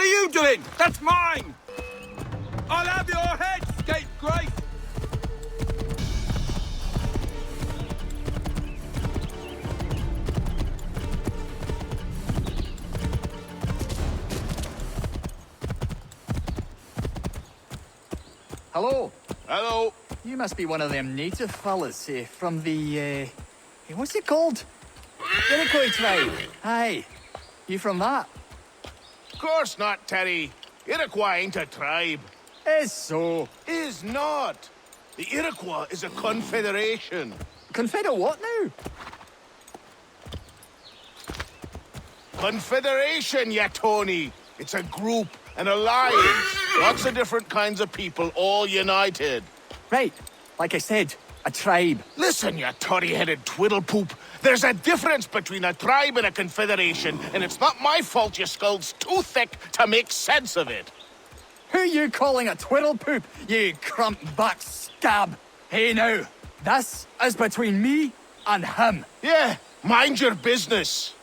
What are you doing? That's mine! I'll have your head, scapegrace! Hello. Hello. You must be one of them native fellas, from the, what's it called? Iroquois tribe. Aye. You from that? Of course not, Terry. Iroquois ain't a tribe. Is so. Is not. The Iroquois is a confederation. Confederate what now? Confederation, ya Tony. It's a group, an alliance. Lots of different kinds of people, all united. Right. Like I said, a tribe. Listen, you toddy-headed twiddlepoop. There's a difference between a tribe and a confederation, and it's not my fault your skull's too thick to make sense of it. Who you calling a twiddlepoop, you crump-back scab? Hey now, this is between me and him. Yeah, mind your business.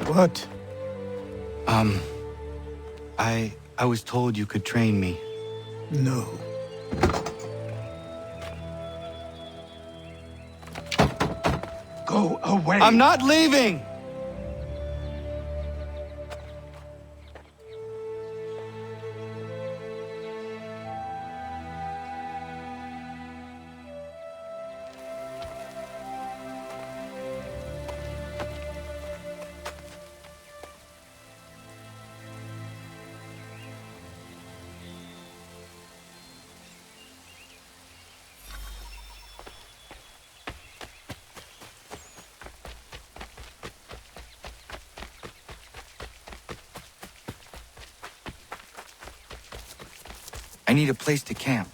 What? I was told you could train me. No. Go away! I'm not leaving! I need a place to camp.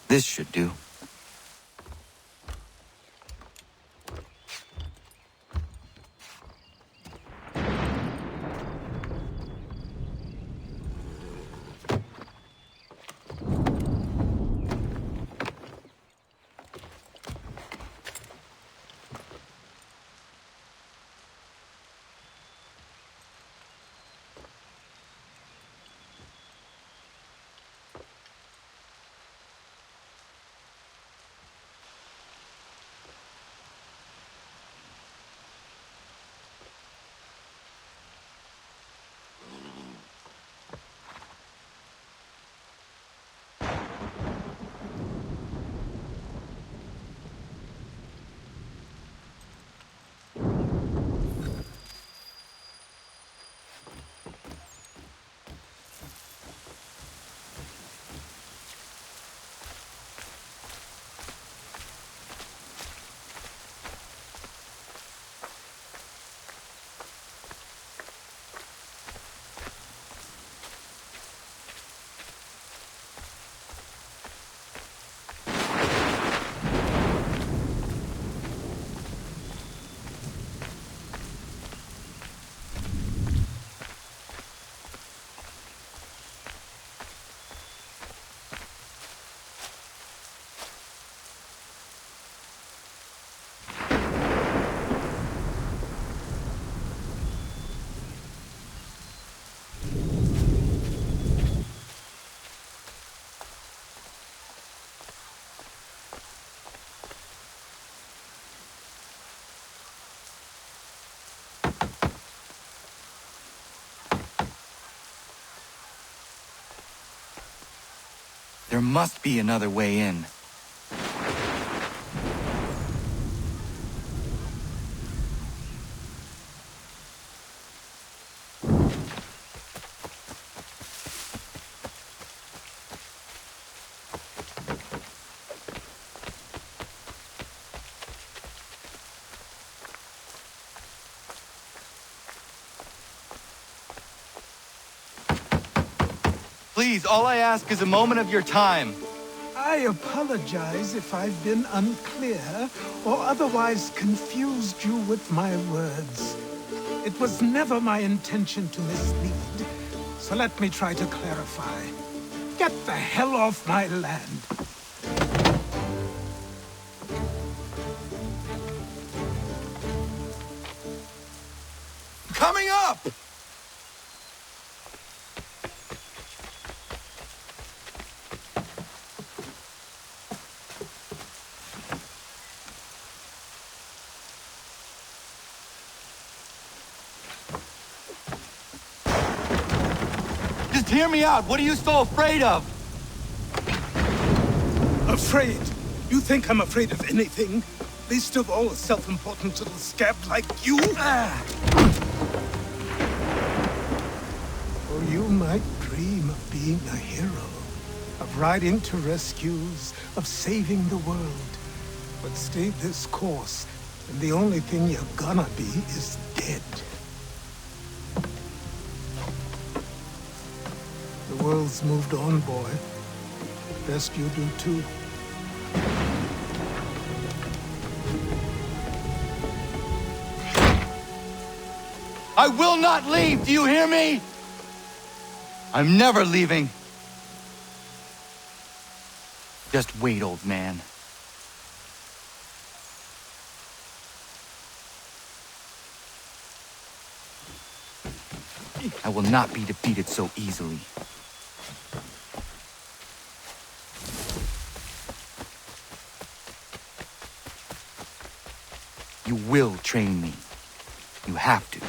This should do. There must be another way in. Please, all I ask is a moment of your time. I apologize if I've been unclear or otherwise confused you with my words. It was never my intention to mislead, so let me try to clarify. Get the hell off my land. Coming up! Just hear me out. What are you so afraid of? Afraid? You think I'm afraid of anything? Least of all a self-important little scab like you? Or you might dream of being a hero, of riding to rescues, of saving the world. But stay this course, and the only thing you're gonna be is dead. The world's moved on, boy. Best you do too. I will not leave, do you hear me? I'm never leaving. Just wait, old man. I will not be defeated so easily. You will train me. You have to.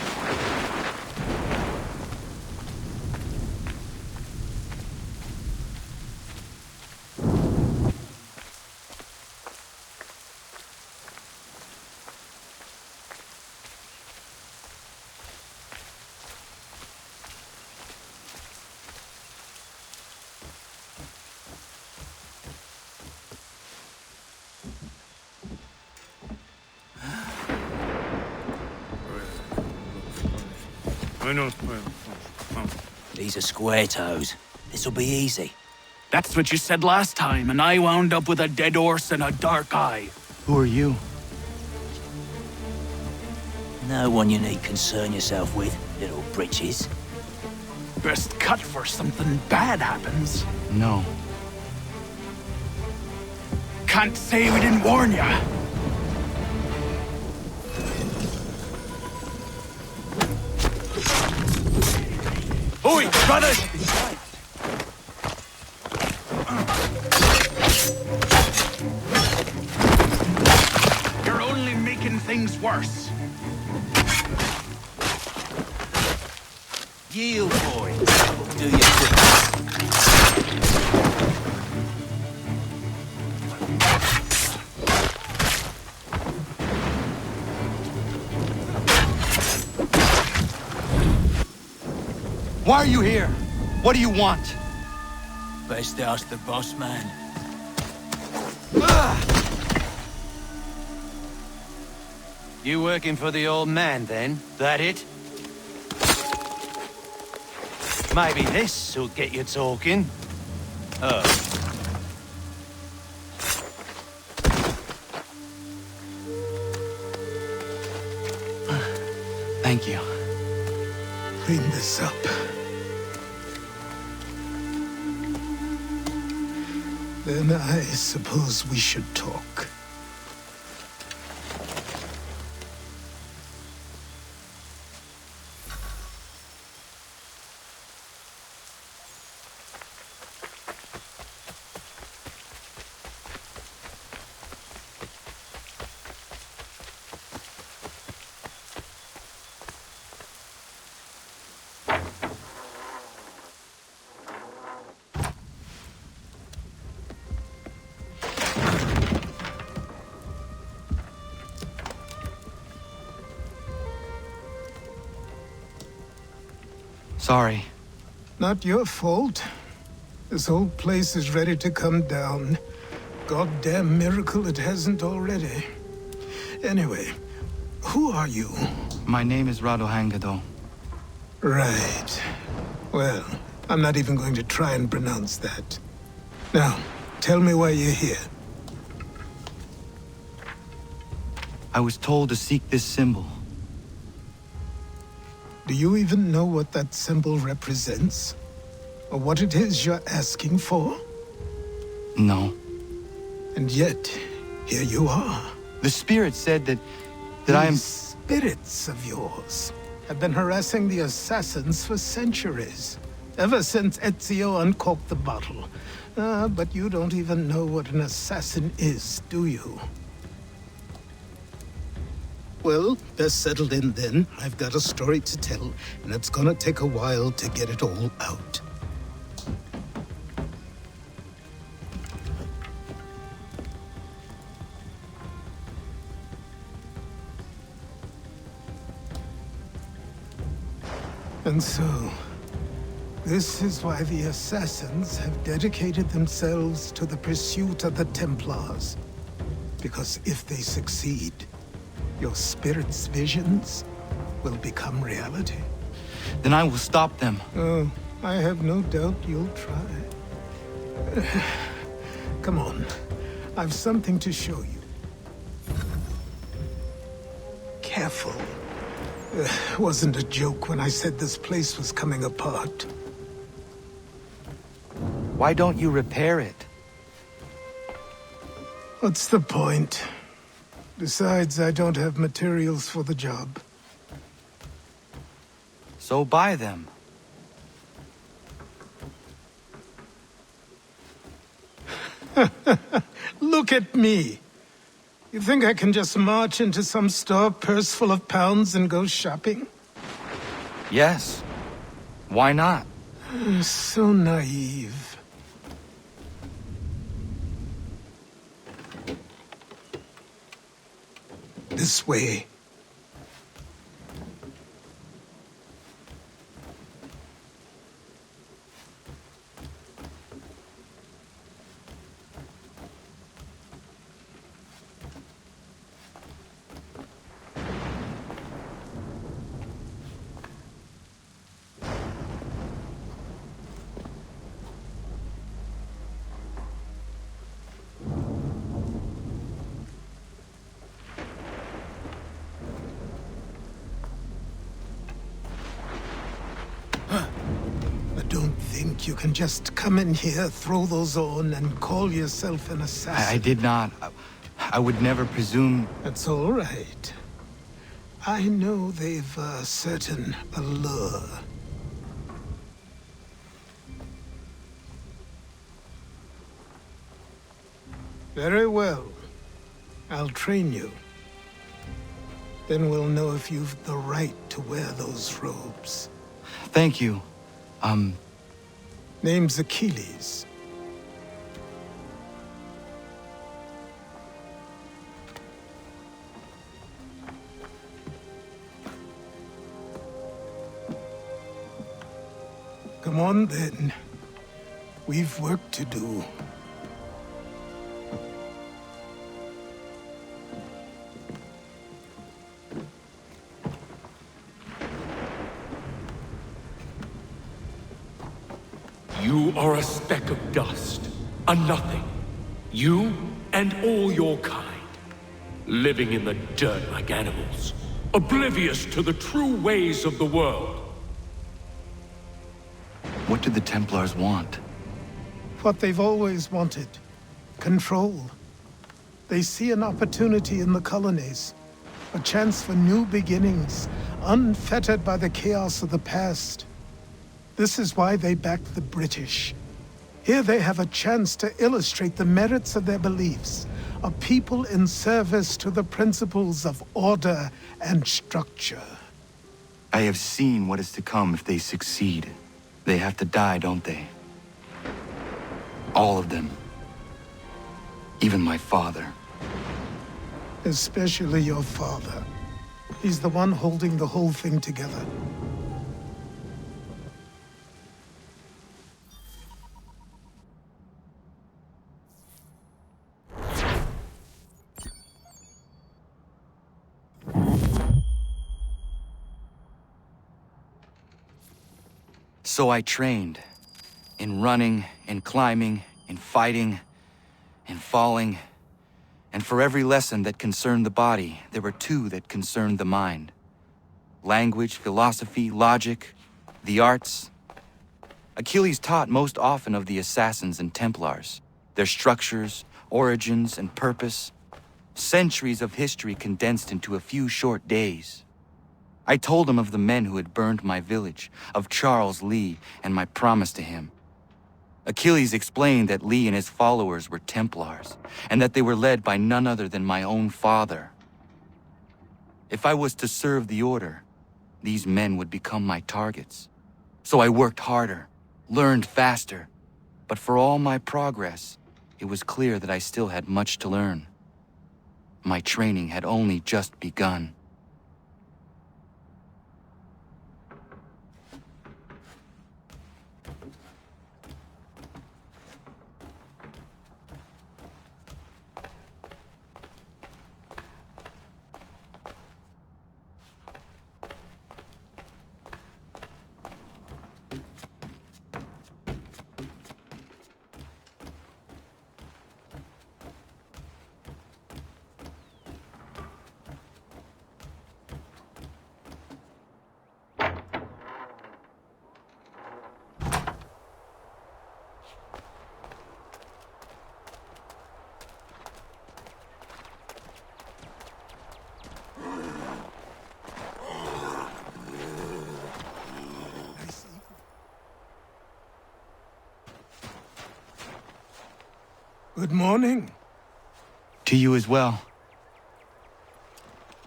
These are square toes. This'll be easy. That's what you said last time, and I wound up with a dead horse and a dark eye. Who are you? No one you need concern yourself with, little britches. Best cut for something bad happens. No. Can't say we didn't warn ya. Oi, brothers! You're only making things worse. Yield, boy. Do your quickest. Why are you here? What do you want? Best ask the boss man. You working for the old man, then? That it? Maybe this'll get you talking. Thank you. Clean this up. Then I suppose we should talk. Sorry. Not your fault. This whole place is ready to come down. Goddamn miracle it hasn't already. Anyway, who are you? My name is Ratonhnhaké. Right. Well, I'm not even going to try and pronounce that. Now, tell me why you're here. I was told to seek this symbol. Do you even know what that symbol represents? Or what it is you're asking for? No. And yet, here you are. The spirit said that I am... These spirits of yours have been harassing the assassins for centuries. Ever since Ezio uncorked the bottle. But you don't even know what an assassin is, do you? Well, best settled in then. I've got a story to tell, and it's gonna take a while to get it all out. And so, this is why the Assassins have dedicated themselves to the pursuit of the Templars. Because if they succeed, your spirit's visions will become reality. Then I will stop them. Oh, I have no doubt you'll try. Come on, I've something to show you. Careful. Wasn't a joke when I said this place was coming apart. Why don't you repair it? What's the point? Besides, I don't have materials for the job. So buy them. Look at me. You think I can just march into some store, purse full of pounds, and go shopping? Yes. Why not? So naive. This way. You can just come in here, throw those on, and call yourself an assassin. I did not. I would never presume... That's all right. I know they've a certain allure. Very well. I'll train you. Then we'll know if you've the right to wear those robes. Thank you. Name's Achilles. Come on, then. We've work to do. You are a speck of dust, a nothing. You and all your kind, living in the dirt like animals, oblivious to the true ways of the world. What do the Templars want? What they've always wanted. Control. They see an opportunity in the colonies. A chance for new beginnings, unfettered by the chaos of the past. This is why they backed the British. Here they have a chance to illustrate the merits of their beliefs, a people in service to the principles of order and structure. I have seen what is to come if they succeed. They have to die, don't they? All of them. Even my father. Especially your father. He's the one holding the whole thing together. So I trained. In running, in climbing, in fighting, in falling. And for every lesson that concerned the body, there were two that concerned the mind. Language, philosophy, logic, the arts. Achilles taught most often of the Assassins and Templars, their structures, origins, and purpose. Centuries of history condensed into a few short days. I told him of the men who had burned my village, of Charles Lee and my promise to him. Achilles explained that Lee and his followers were Templars, and that they were led by none other than my own father. If I was to serve the order, these men would become my targets. So I worked harder, learned faster, but for all my progress, it was clear that I still had much to learn. My training had only just begun. Good morning. To you as well.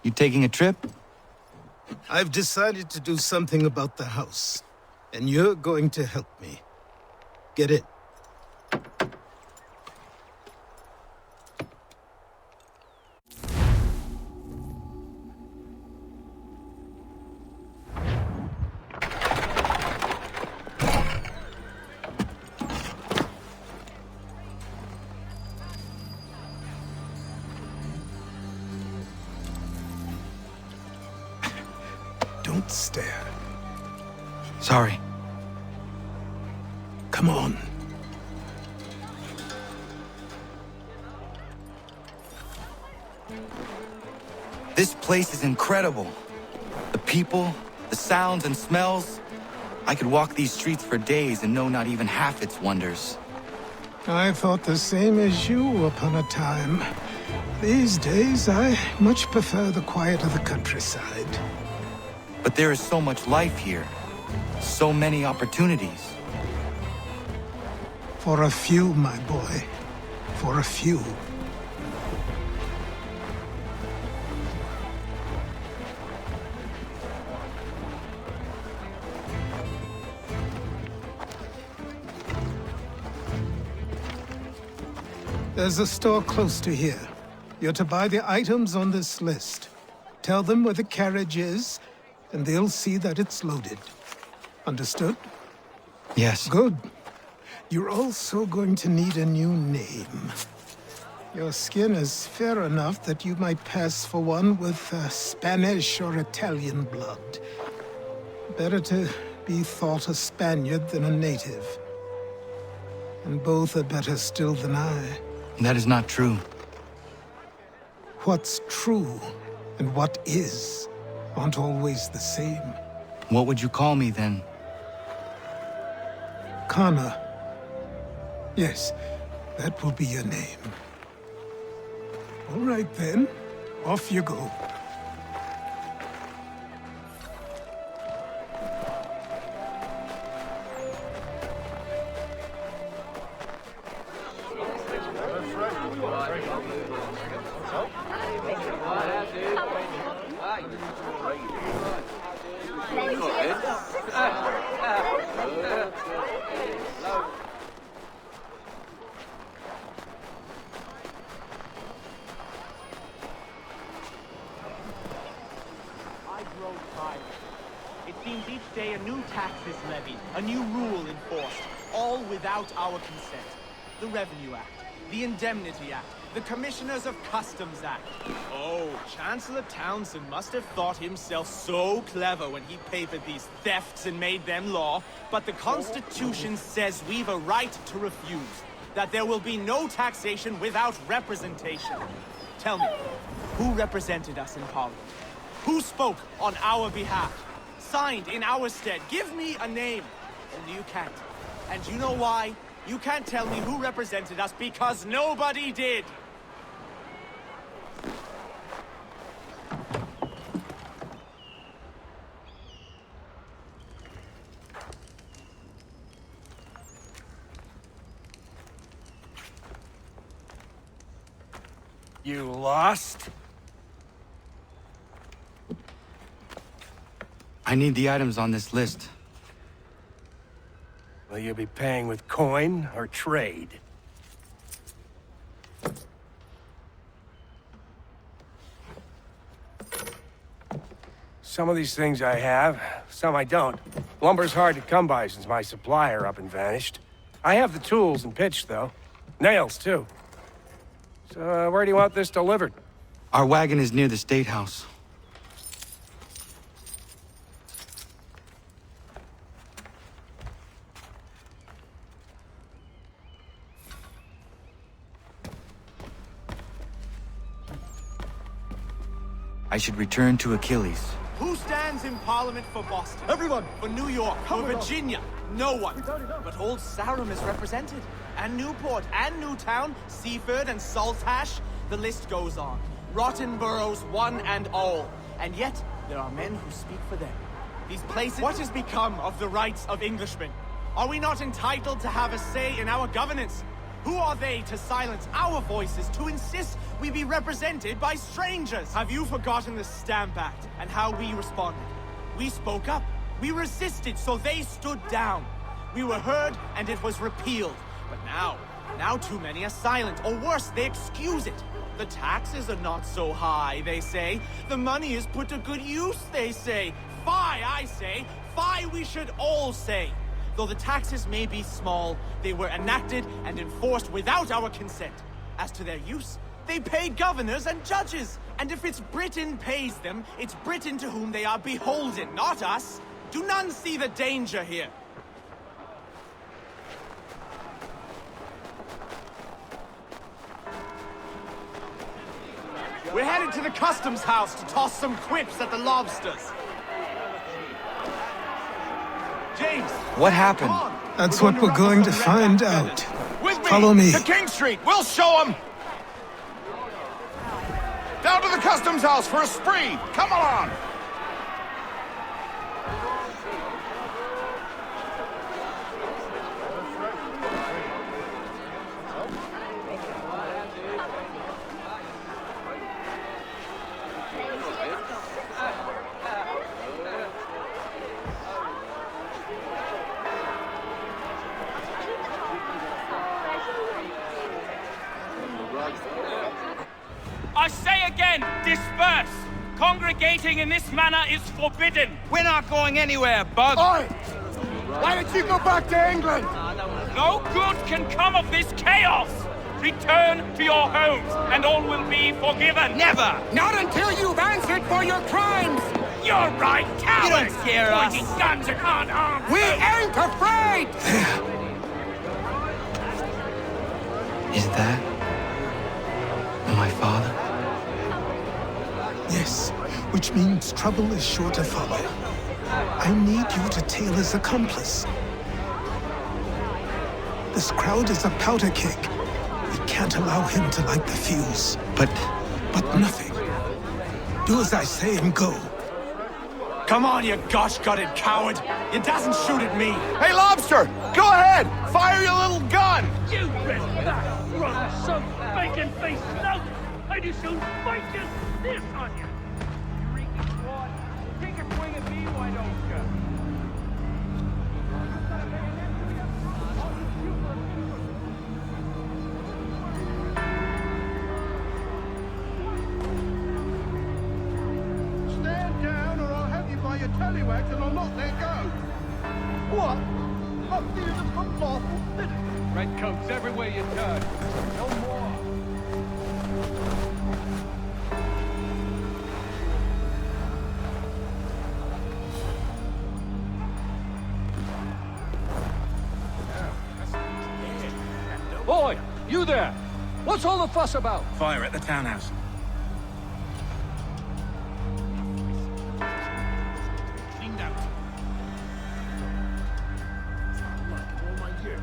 You taking a trip? I've decided to do something about the house, and you're going to help me. Get in. Don't stare. Sorry. Come on. This place is incredible. The people, the sounds and smells. I could walk these streets for days and know not even half its wonders. I thought the same as you upon a time. These days, I much prefer the quiet of the countryside. But there is so much life here. So many opportunities. For a few, my boy. For a few. There's a store close to here. You're to buy the items on this list. Tell them where the carriage is, and they'll see that it's loaded. Understood? Yes. Good. You're also going to need a new name. Your skin is fair enough that you might pass for one with Spanish or Italian blood. Better to be thought a Spaniard than a native. And both are better still than I. That is not true. What's true and what is aren't always the same. What would you call me then? Connor. Yes, that will be your name. All right then, off you go. Each day a new tax is levied, a new rule enforced, all without our consent. The Revenue Act, the Indemnity Act, The Commissioners of Customs Act. Oh, Chancellor Townsend must have thought himself so clever when he papered these thefts and made them law, but the Constitution says we've a right to refuse, that there will be no taxation without representation. Tell me, who represented us in Parliament? Who spoke on our behalf? Signed in our stead? Give me a name. Only you can't. And you know why? You can't tell me who represented us because nobody did! You lost? I need the items on this list. Will you be paying with coin or trade? Some of these things I have, some I don't. Lumber's hard to come by since my supplier up and vanished. I have the tools and pitch, though. Nails, too. So, where do you want this delivered? Our wagon is near the State House. I should return to Achilles. Who stands in Parliament for Boston? Everyone! For New York, for Virginia? No one. But Old Sarum is represented. And Newport, and Newtown, Seaford, and Saltash. The list goes on. Rotten boroughs, one and all. And yet, there are men who speak for them. These places... What has become of the rights of Englishmen? Are we not entitled to have a say in our governance? Who are they to silence our voices, to insist we be represented by strangers? Have you forgotten the Stamp Act and how we responded? We spoke up. We resisted, so they stood down. We were heard, and it was repealed. But now too many are silent, or worse, they excuse it. The taxes are not so high, they say. The money is put to good use, they say. Fie, I say. Fie, we should all say. Though the taxes may be small, they were enacted and enforced without our consent. As to their use, they pay governors and judges. And if it's Britain pays them, it's Britain to whom they are beholden, not us. Do none see the danger here? We're headed to the customs house to toss some quips at the lobsters. James! What happened? That's what we're going to find out. With me! Follow me. To King Street! We'll show them! Down to the customs house for a spree! Come along! I say again, disperse! Congregating in this manner is forbidden! We're not going anywhere, Bug! Oi! Why don't you go back to England? No good can come of this chaos! Return to your homes, and all will be forgiven! Never! Not until you've answered for your crimes! You're right, cowards! You don't scare us. Pointing guns and unarmed! We ain't afraid! Is that my father? Yes, which means trouble is sure to follow. I need you to tail his accomplice. This crowd is a powder keg. We can't allow him to light the fuse. But nothing. Do as I say and go. Come on, you gosh-gutted coward! It doesn't shoot at me! Hey, Lobster! Go ahead! Fire your little gun! You red back, run, some bacon-faced snout! I do soon fight just this on you! You reeking squad, take a swing at me, why don't you? Stand down or I'll have you by your tallywags and I'll not let go! What? Up here the lawful citizen! Redcoats everywhere you turn. No more. Boy, you there! What's all the fuss about? Fire at the townhouse. Cleaned out. Luck in all my years.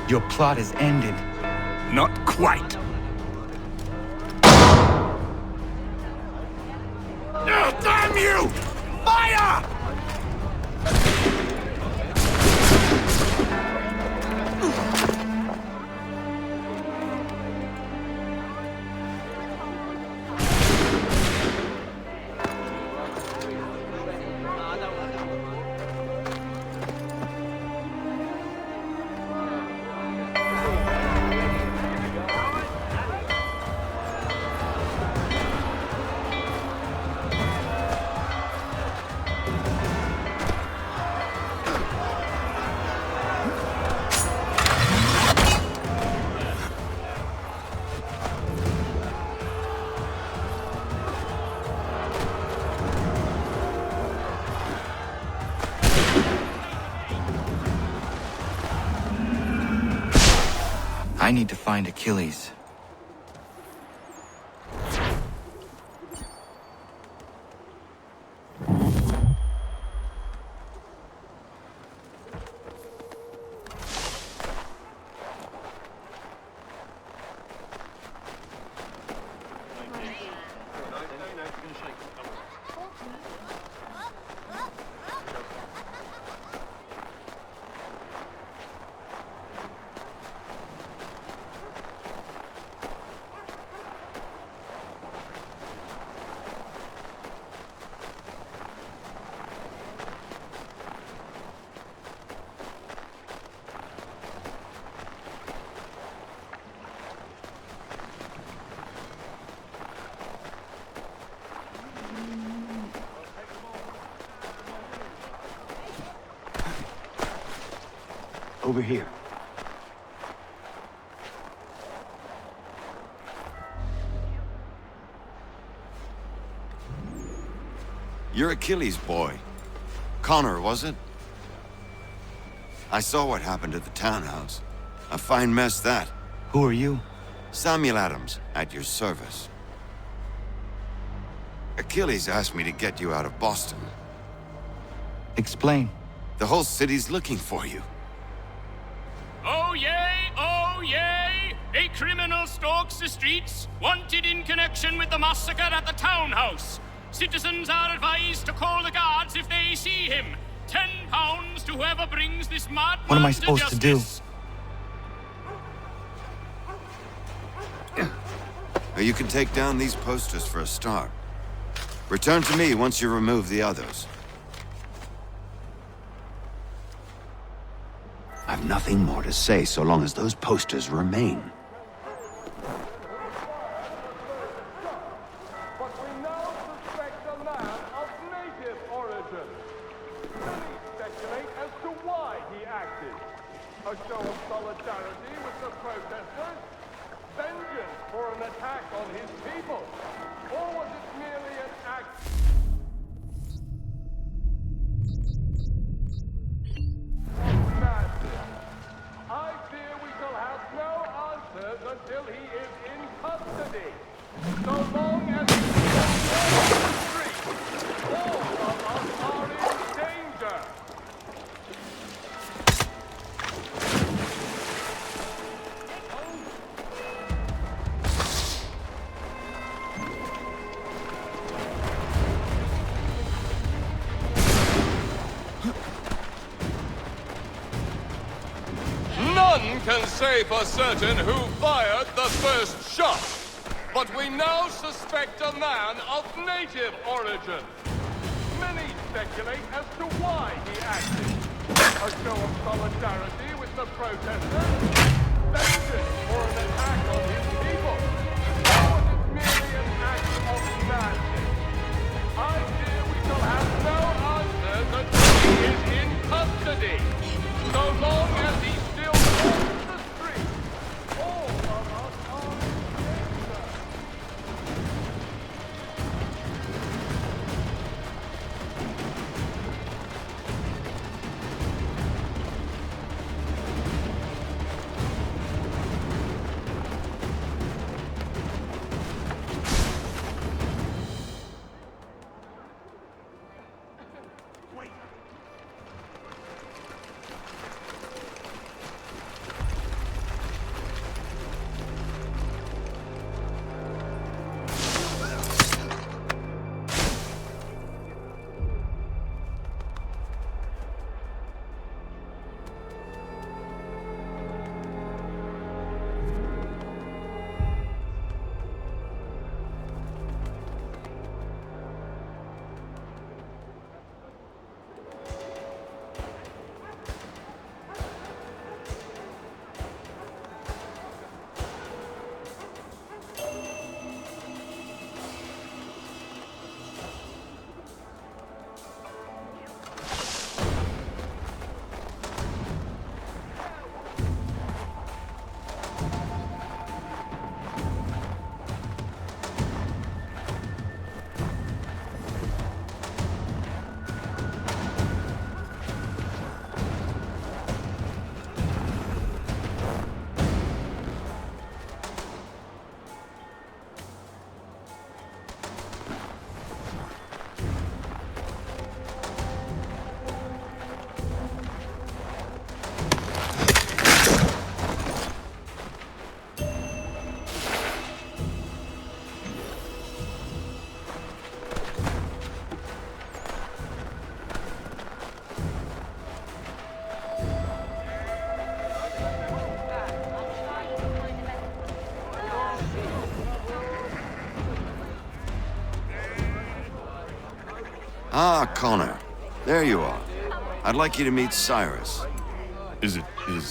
Your plot is ended. Not quite. Oh, damn you! Fire! I need to find Achilles. Over here. You're Achilles' boy. Connor, was it? I saw what happened at the townhouse. A fine mess, that. Who are you? Samuel Adams, at your service. Achilles asked me to get you out of Boston. Explain. The whole city's looking for you. Oh yay, oh yay! A criminal stalks the streets, wanted in connection with the massacre at the townhouse. Citizens are advised to call the guards if they see him. £10 to whoever brings this madman What am I supposed to do? You can take down these posters for a start. Return to me once you remove the others. I've nothing more to say so long as those posters remain. But we now suspect a man of native origin. Many speculate as to why he acted. A show of solidarity with the protesters? Vengeance for an attack on his people? Or was it merely an act... I fear we shall have no answers until he is in custody. So long as he is on the street, all of us are in danger. can say for certain who fired the first shot, but we now suspect a man of native origin. Many speculate as to why he acted. A show of solidarity with the protesters, vengeance for an attack on his people, or was it merely an act of madness? I fear we shall have no answers until he is in custody. So long as he still walks the street, all of us are in danger. Ah, Connor. There you are. I'd like you to meet Cyrus. Is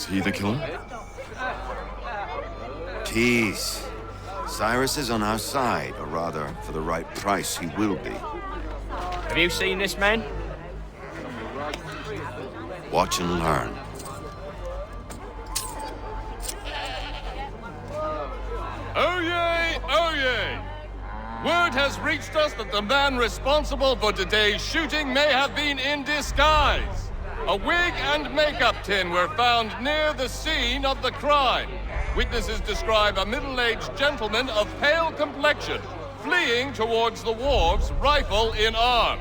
he the killer? Tease. Cyrus is on our side, or rather, for the right price, he will be. Have you seen this man? Watch and learn. Oh yay! Oh yay! Word has reached us that the man responsible for today's shooting may have been in disguise. A wig and makeup tin were found near the scene of the crime. Witnesses describe a middle-aged gentleman of pale complexion fleeing towards the wharves, rifle in arm.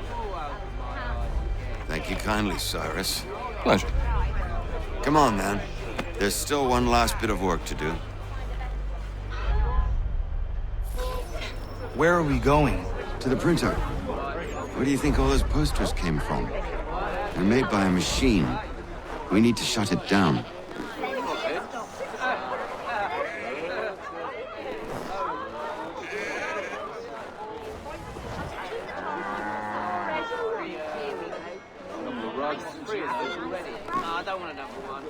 Thank you kindly, Cyrus. Pleasure. Come on, man. There's still one last bit of work to do. Where are we going? To the printer. Where do you think all those posters came from? They're made by a machine. We need to shut it down. I don't want another one.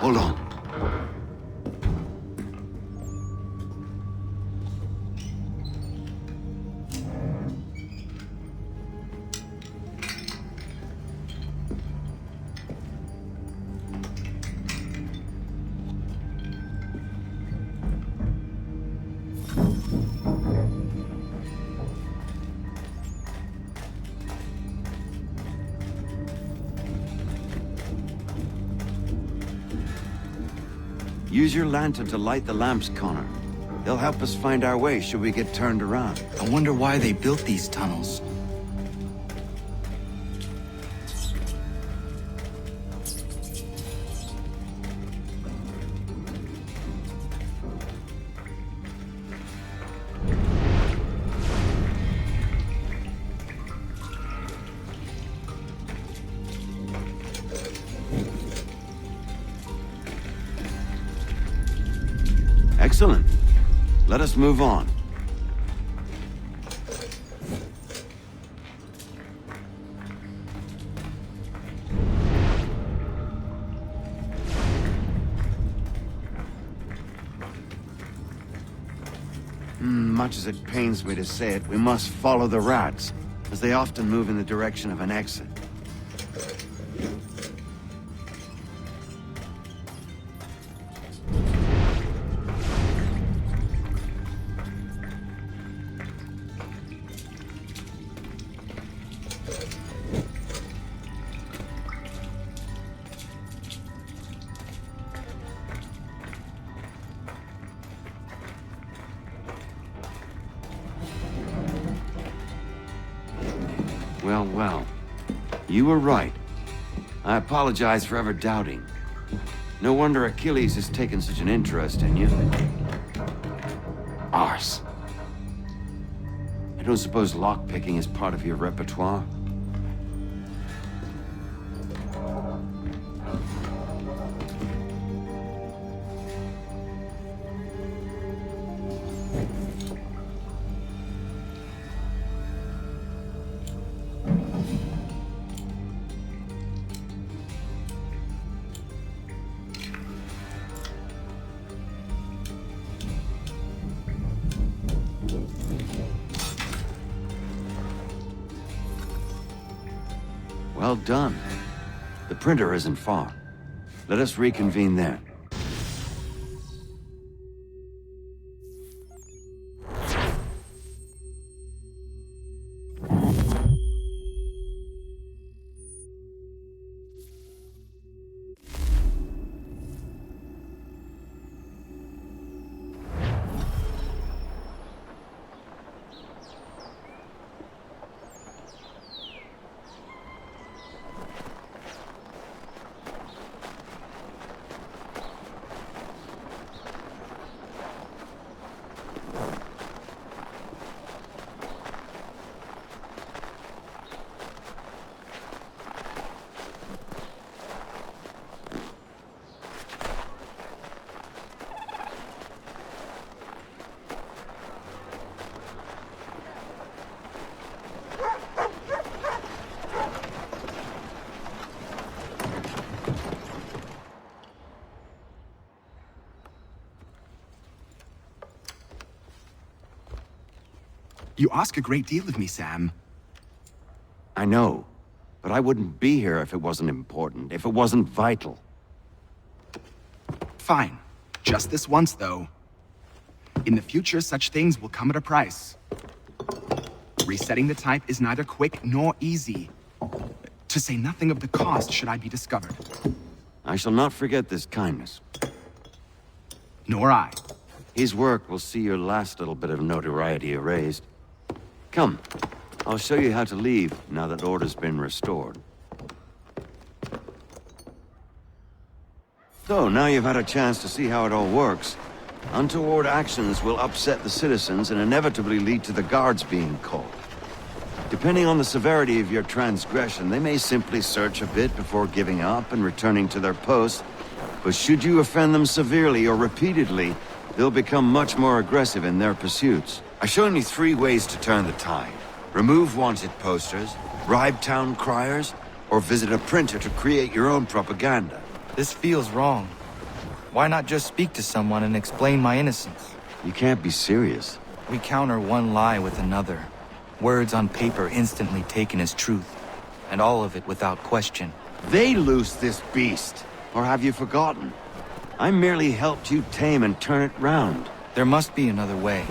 Hold on. Use your lantern to light the lamps, Connor. They'll help us find our way should we get turned around. I wonder why they built these tunnels. Excellent. Let us move on. Much as it pains me to say it, we must follow the rats, as they often move in the direction of an exit. Well. You were right. I apologize for ever doubting. No wonder Achilles has taken such an interest in you. Arse. I don't suppose lockpicking is part of your repertoire? Well done. The printer isn't far. Let us reconvene there. You ask a great deal of me, Sam. I know, but I wouldn't be here if it wasn't important, if it wasn't vital. Fine. Just this once, though. In the future, such things will come at a price. Resetting the type is neither quick nor easy. To say nothing of the cost should I be discovered. I shall not forget this kindness. Nor I. His work will see your last little bit of notoriety erased. Come, I'll show you how to leave now that order's been restored. So, now you've had a chance to see how it all works. Untoward actions will upset the citizens and inevitably lead to the guards being called. Depending on the severity of your transgression, they may simply search a bit before giving up and returning to their posts. But should you offend them severely or repeatedly, they'll become much more aggressive in their pursuits. I've shown you 3 ways to turn the tide. Remove wanted posters, bribe town criers, or visit a printer to create your own propaganda. This feels wrong. Why not just speak to someone and explain my innocence? You can't be serious. We counter one lie with another. Words on paper instantly taken as truth. And all of it without question. They loose this beast. Or have you forgotten? I merely helped you tame and turn it round. There must be another way.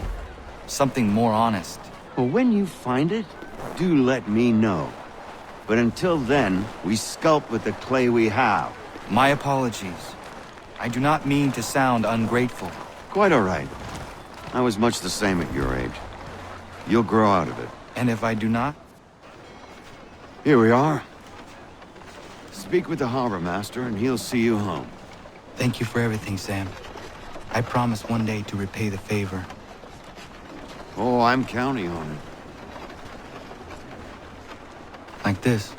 Something more honest. Well, when you find it, do let me know. But until then, we sculpt with the clay we have. My apologies. I do not mean to sound ungrateful. Quite all right. I was much the same at your age. You'll grow out of it. And if I do not? Here we are. Speak with the harbor master and he'll see you home. Thank you for everything, Sam. I promise one day to repay the favor. Oh, I'm counting on it. Like this.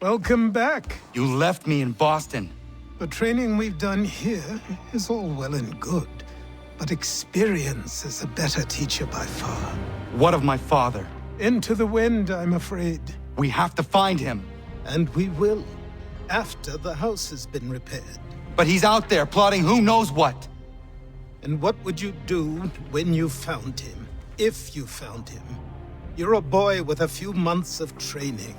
Welcome back. You left me in Boston. The training we've done here is all well and good, but experience is a better teacher by far. What of my father? Into the wind, I'm afraid. We have to find him. And we will, after the house has been repaired. But he's out there plotting who knows what. And what would you do when you found him? If you found him? You're a boy with a few months of training.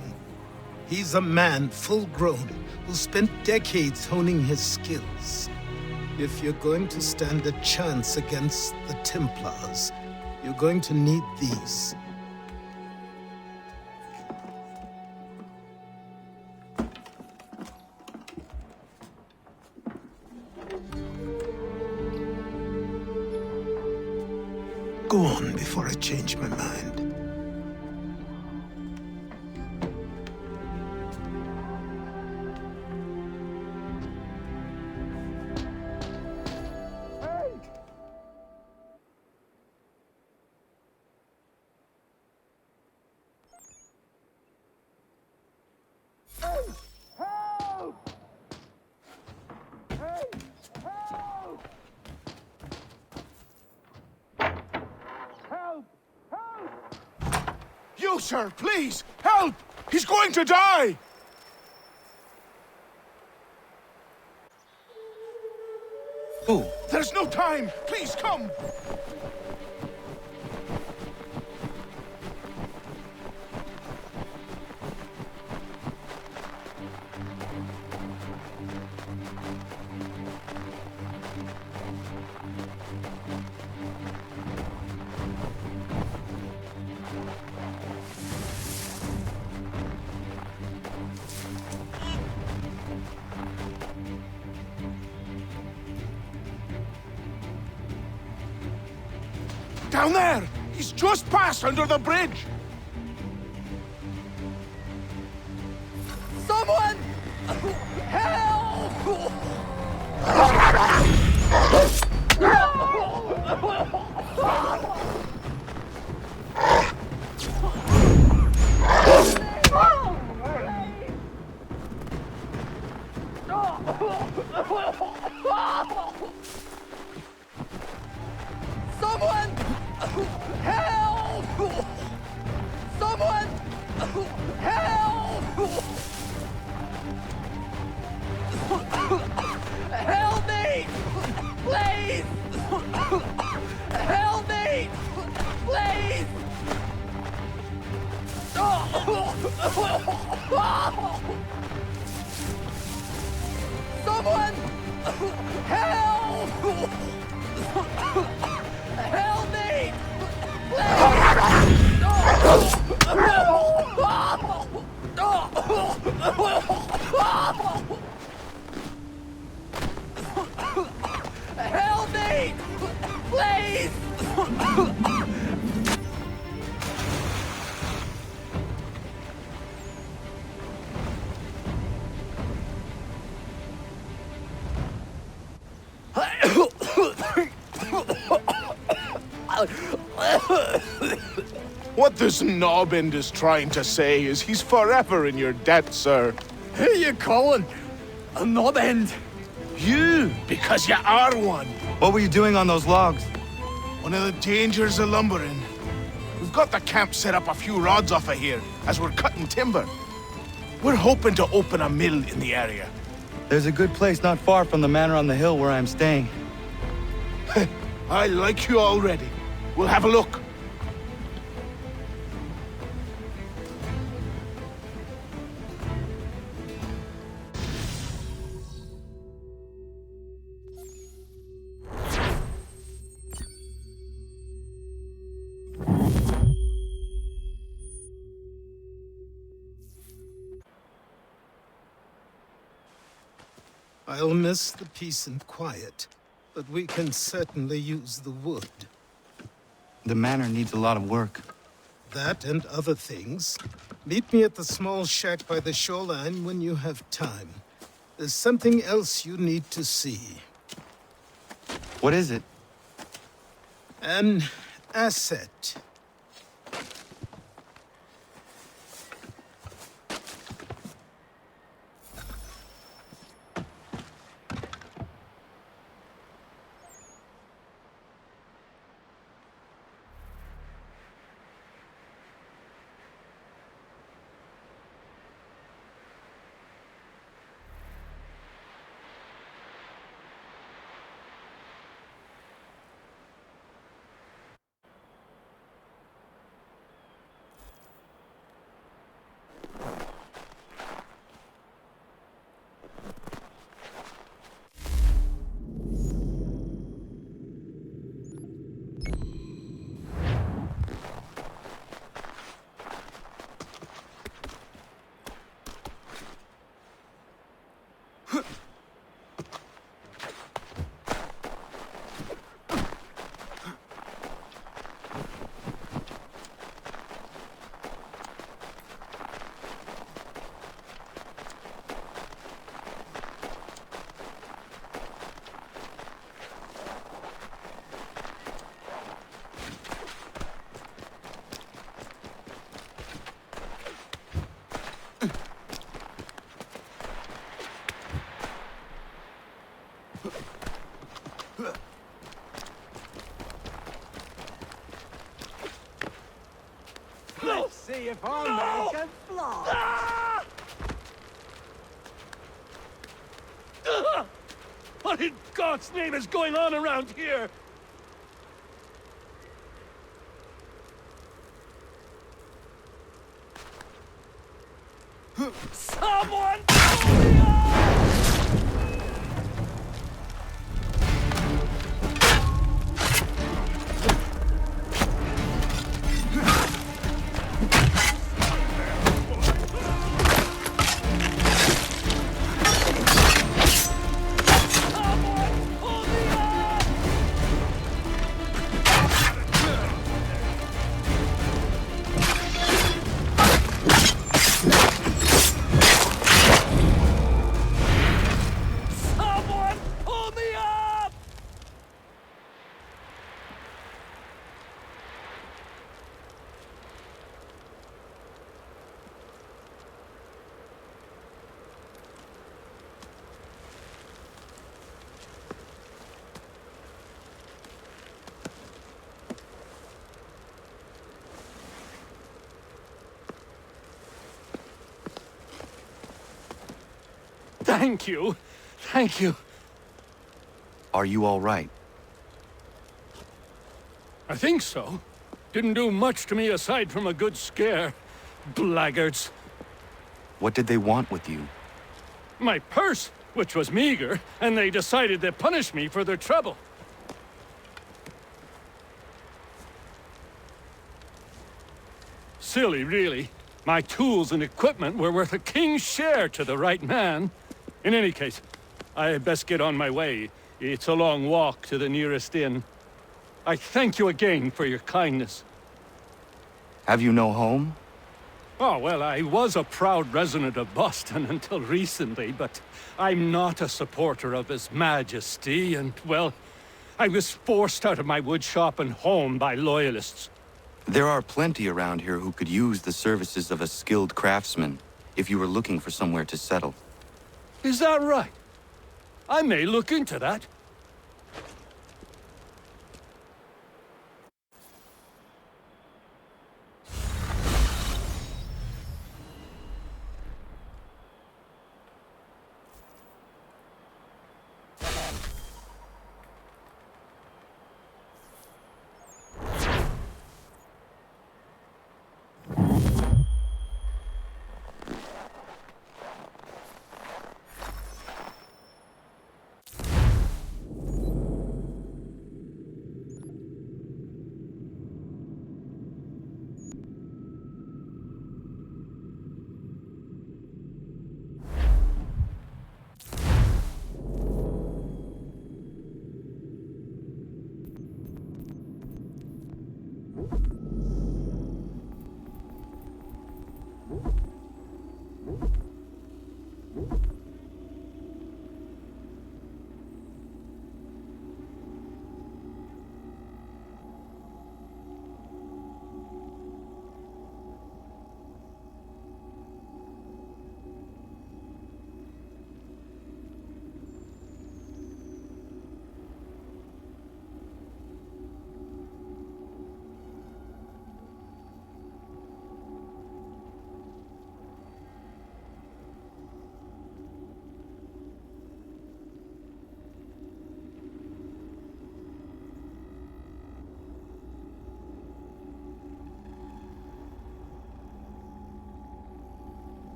He's a man, full-grown, who spent decades honing his skills. If you're going to stand a chance against the Templars, you're going to need these. Go on before I change my mind. You, sir, please, help! He's going to die! Who? There's no time! Please, come! Down there! He's just passed under the bridge! Someone! Help! Someone! Help! Someone! Help! Help me! Please! Help me! Please! Someone! Help! Help me! Help me! Please! What this knob-end is trying to say is he's forever in your debt, sir. Who you calling a knob-end? You, because you are one. What were you doing on those logs? One of the dangers of lumbering. We've got the camp set up a few rods off of here, as we're cutting timber. We're hoping to open a mill in the area. There's a good place not far from the manor on the hill where I'm staying. I like you already. We'll have a look. I'll miss the peace and quiet, but we can certainly use the wood. The manor needs a lot of work. That and other things. Meet me at the small shack by the shoreline when you have time. There's something else you need to see. What is it? An asset. What in God's name is going on around here? Someone! Thank you. Thank you. Are you all right? I think so. Didn't do much to me aside from a good scare. Blackguards. What did they want with you? My purse, which was meager, and they decided to punish me for their trouble. Silly, really. My tools and equipment were worth a king's share to the right man. In any case, I had best get on my way. It's a long walk to the nearest inn. I thank you again for your kindness. Have you no home? Oh, well, I was a proud resident of Boston until recently, but I'm not a supporter of His Majesty, and, well, I was forced out of my woodshop and home by Loyalists. There are plenty around here who could use the services of a skilled craftsman, if you were looking for somewhere to settle. Is that right? I may look into that.